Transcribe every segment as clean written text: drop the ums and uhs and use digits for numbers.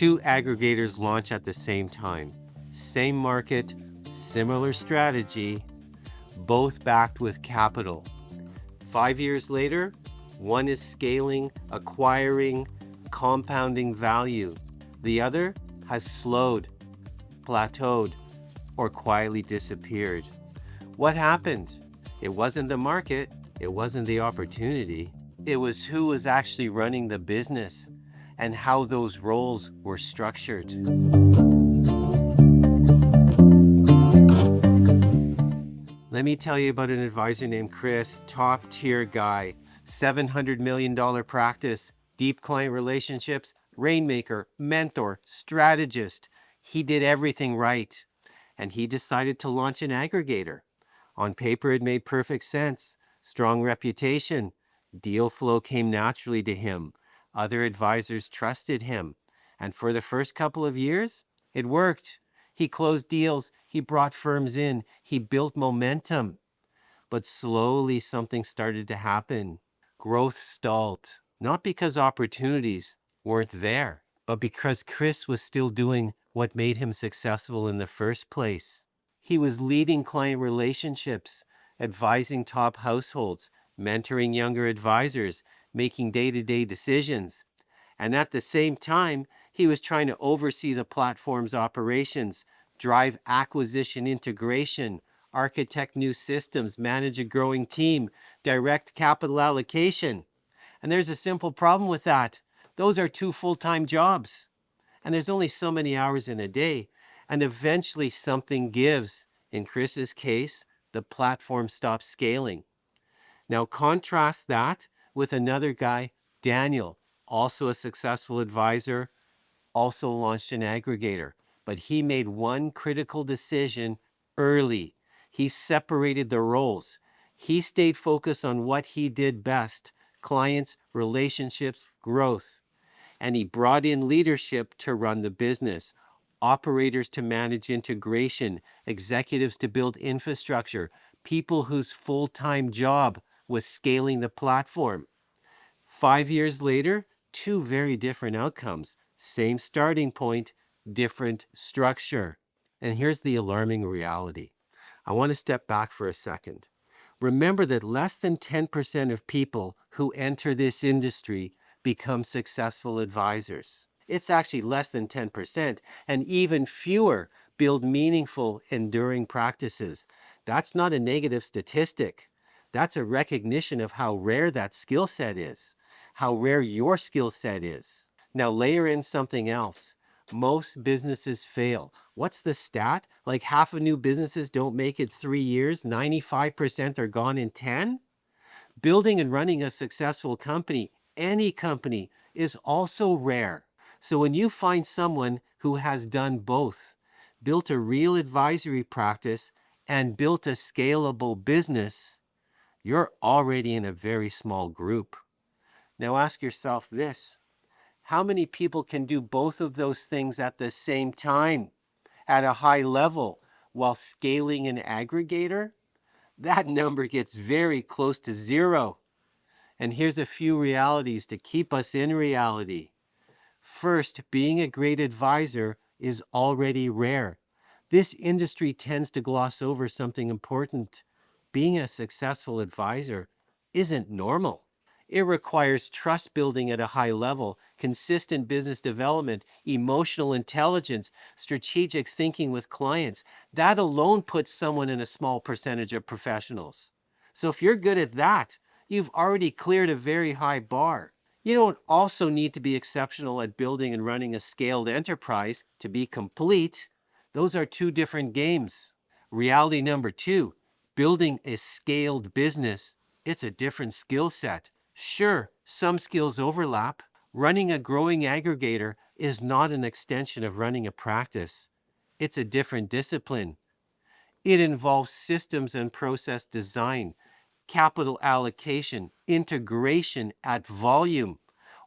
Two aggregators launch at the same time. Same market, similar strategy, both backed with capital. 5 years later, one is scaling, acquiring, compounding value. The other has slowed, plateaued, or quietly disappeared. What happened? It wasn't the market, it wasn't the opportunity. It was who was actually running the business and how those roles were structured. Let me tell you about an advisor named Chris, top tier guy, $700 million practice, deep client relationships, rainmaker, mentor, strategist. He did everything right. And he decided to launch an aggregator. On paper, it made perfect sense. Strong reputation. Deal flow came naturally to him. Other advisors trusted him. And for the first couple of years, it worked. He closed deals. He brought firms in. He built momentum. But slowly something started to happen. Growth stalled. Not because opportunities weren't there, but because Chris was still doing what made him successful in the first place. He was leading client relationships, advising top households, mentoring younger advisors, making day-to-day decisions. And at the same time, he was trying to oversee the platform's operations, drive acquisition integration, architect new systems, manage a growing team, direct capital allocation. And there's a simple problem with that. Those are 2 full-time jobs. And there's only so many hours in a day. And eventually something gives. In Chris's case, the platform stops scaling. Now contrast that with another guy, Daniel, also a successful advisor, also launched an aggregator. But he made one critical decision early. He separated the roles. He stayed focused on what he did best: clients, relationships, growth. And he brought in leadership to run the business, operators to manage integration, executives to build infrastructure, people whose full-time job was scaling the platform. 5 years later, 2 very different outcomes. Same starting point, different structure. And here's the alarming reality. I want to step back for a second. Remember that less than 10% of people who enter this industry become successful advisors. It's actually less than 10%, and even fewer build meaningful, enduring practices. That's not a negative statistic. That's a recognition of how rare that skill set is, how rare your skill set is. Now layer in something else. Most businesses fail. What's the stat? Like half of new businesses don't make it 3 years, 95% are gone in 10? Building and running a successful company, any company, is also rare. So when you find someone who has done both, built a real advisory practice and built a scalable business, you're already in a very small group. Now ask yourself this: how many people can do both of those things at the same time at a high level while scaling an aggregator? That number gets very close to 0. And here's a few realities to keep us in reality. First, being a great advisor is already rare. This industry tends to gloss over something important. Being a successful advisor isn't normal. It requires trust building at a high level, consistent business development, emotional intelligence, strategic thinking with clients. That alone puts someone in a small percentage of professionals. So if you're good at that, you've already cleared a very high bar. You don't also need to be exceptional at building and running a scaled enterprise to be complete. Those are 2 different games. Reality number 2, building a scaled business, it's a different skill set. Sure, some skills overlap. Running a growing aggregator is not an extension of running a practice. It's a different discipline. It involves systems and process design, capital allocation, integration at volume,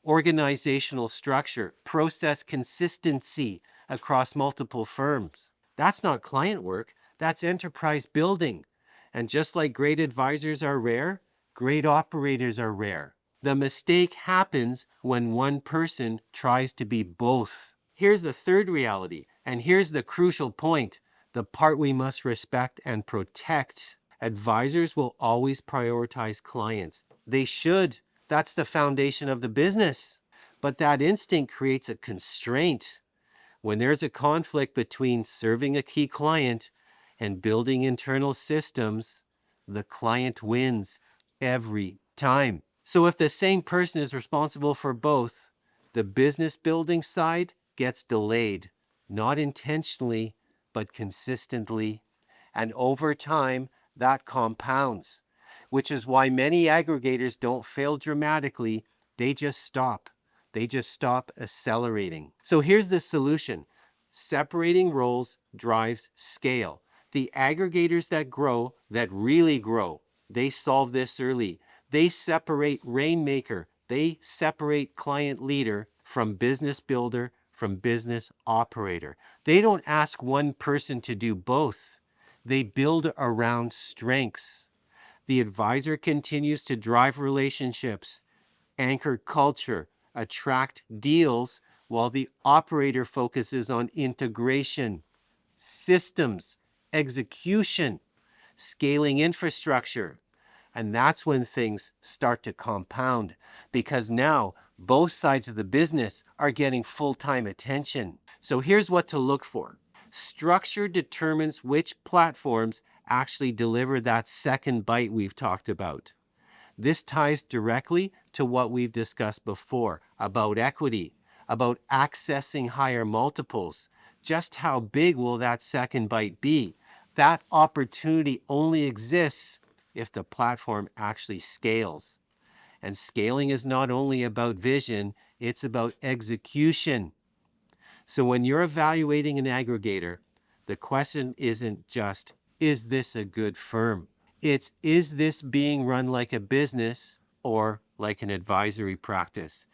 organizational structure, process consistency across multiple firms. That's not client work, that's enterprise building. And just like great advisors are rare, great operators are rare. The mistake happens when one person tries to be both. Here's the third reality, and here's the crucial point, the part we must respect and protect. Advisors will always prioritize clients. They should. That's the foundation of the business. But that instinct creates a constraint. When there's a conflict between serving a key client and building internal systems, the client wins every time. So if the same person is responsible for both, the business building side gets delayed, not intentionally, but consistently. And over time, that compounds, which is why many aggregators don't fail dramatically. They just stop. They just stop accelerating. So here's the solution. Separating roles drives scale. The aggregators that grow, that really grow, they solve this early. They separate rainmaker. They separate client leader from business builder, from business operator. They don't ask one person to do both. They build around strengths. The advisor continues to drive relationships, anchor culture, attract deals, while the operator focuses on integration, systems, execution, scaling infrastructure. And that's when things start to compound, because now both sides of the business are getting full-time attention. So here's what to look for. Structure determines which platforms actually deliver that second bite we've talked about. This ties directly to what we've discussed before about equity, about accessing higher multiples. Just how big will that second bite be? That opportunity only exists if the platform actually scales. And scaling is not only about vision, it's about execution. So when you're evaluating an aggregator, the question isn't just, is this a good firm? It's, is this being run like a business or like an advisory practice?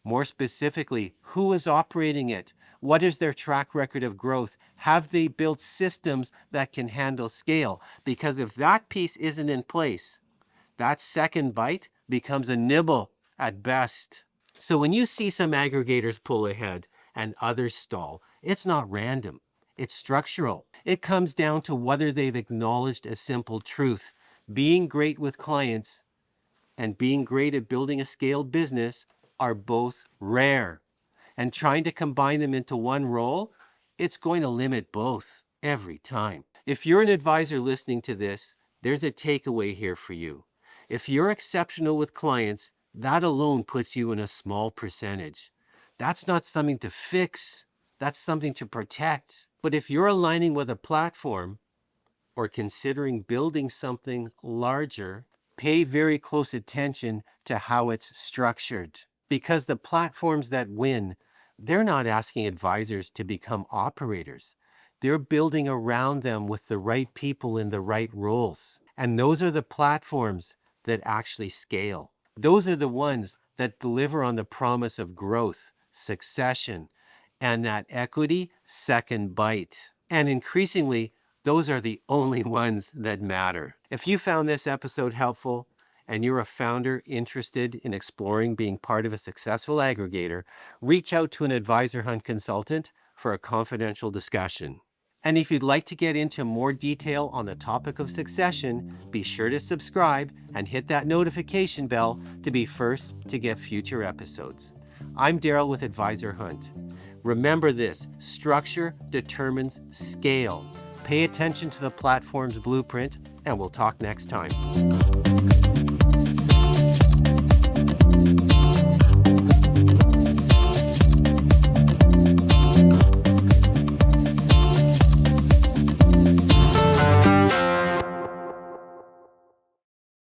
More specifically, who is operating it? What is their track record of growth? Have they built systems that can handle scale? Because if that piece isn't in place, that second bite becomes a nibble at best. So when you see some aggregators pull ahead and others stall, it's not random. It's structural. It comes down to whether they've acknowledged a simple truth. Being great with clients and being great at building a scaled business are both rare. And trying to combine them into one role, it's going to limit both every time. If you're an advisor listening to this, there's a takeaway here for you. If you're exceptional with clients, that alone puts you in a small percentage. That's not something to fix. That's something to protect. But if you're aligning with a platform or considering building something larger, pay very close attention to how it's structured. Because the platforms that win, they're not asking advisors to become operators. They're building around them with the right people in the right roles. And those are the platforms that actually scale. Those are the ones that deliver on the promise of growth, succession, and that equity second bite. And increasingly, those are the only ones that matter. If you found this episode helpful and you're a founder interested in exploring being part of a successful aggregator, reach out to an Advisor Hunt consultant for a confidential discussion. And if you'd like to get into more detail on the topic of succession, be sure to subscribe and hit that notification bell to be first to get future episodes. I'm Darrell with Advisor Hunt. Remember this, structure determines scale. Pay attention to the platform's blueprint, and we'll talk next time.